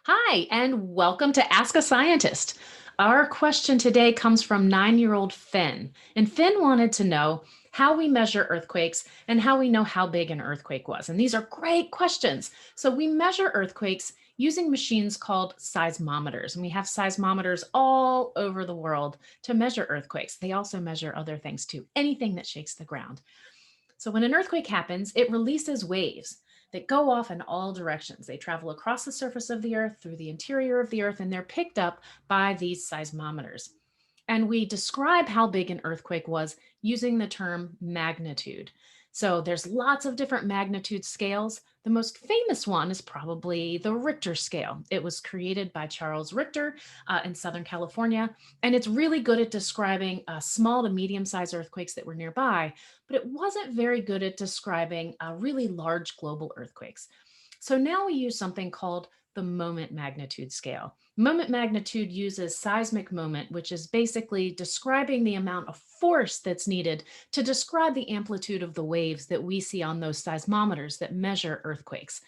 Hi, and welcome to Ask a Scientist. Our question today comes from 9-year-old Finn. And Finn wanted to know how we measure earthquakes and how we know how big an earthquake was. And these are great questions. So we measure earthquakes using machines called seismometers. And we have seismometers all over the world to measure earthquakes. They also measure other things too, anything that shakes the ground. So when an earthquake happens, it releases waves that go off in all directions. They travel across the surface of the earth, through the interior of the earth, and they're picked up by these seismometers. And we describe how big an earthquake was using the term magnitude. So there's lots of different magnitude scales. The most famous one is probably the Richter scale. It was created by Charles Richter in Southern California, and it's really good at describing small to medium-sized earthquakes that were nearby, but it wasn't very good at describing really large global earthquakes. So now we use something called the moment magnitude scale. Moment magnitude uses seismic moment, which is basically describing the amount of force that's needed to describe the amplitude of the waves that we see on those seismometers that measure earthquakes.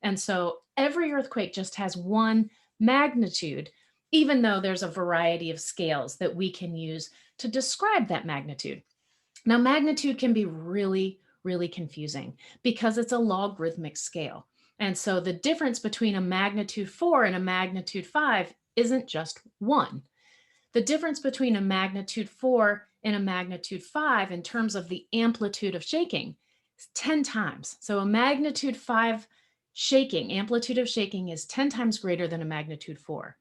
And so every earthquake just has one magnitude, even though there's a variety of scales that we can use to describe that magnitude. Now, magnitude can be really, really confusing because it's a logarithmic scale. And so the difference between a magnitude 4 and a magnitude 5 isn't just one. The difference between a magnitude 4 and a magnitude 5 in terms of the amplitude of shaking is 10 times. So a magnitude 5 shaking, amplitude of shaking is 10 times greater than a magnitude 4.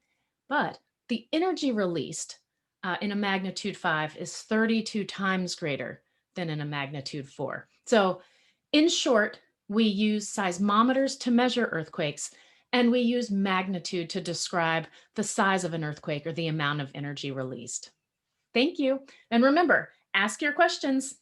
But the energy released in a magnitude 5 is 32 times greater than in a magnitude 4. So in short, we use seismometers to measure earthquakes, and we use magnitude to describe the size of an earthquake or the amount of energy released. Thank you. And remember, ask your questions.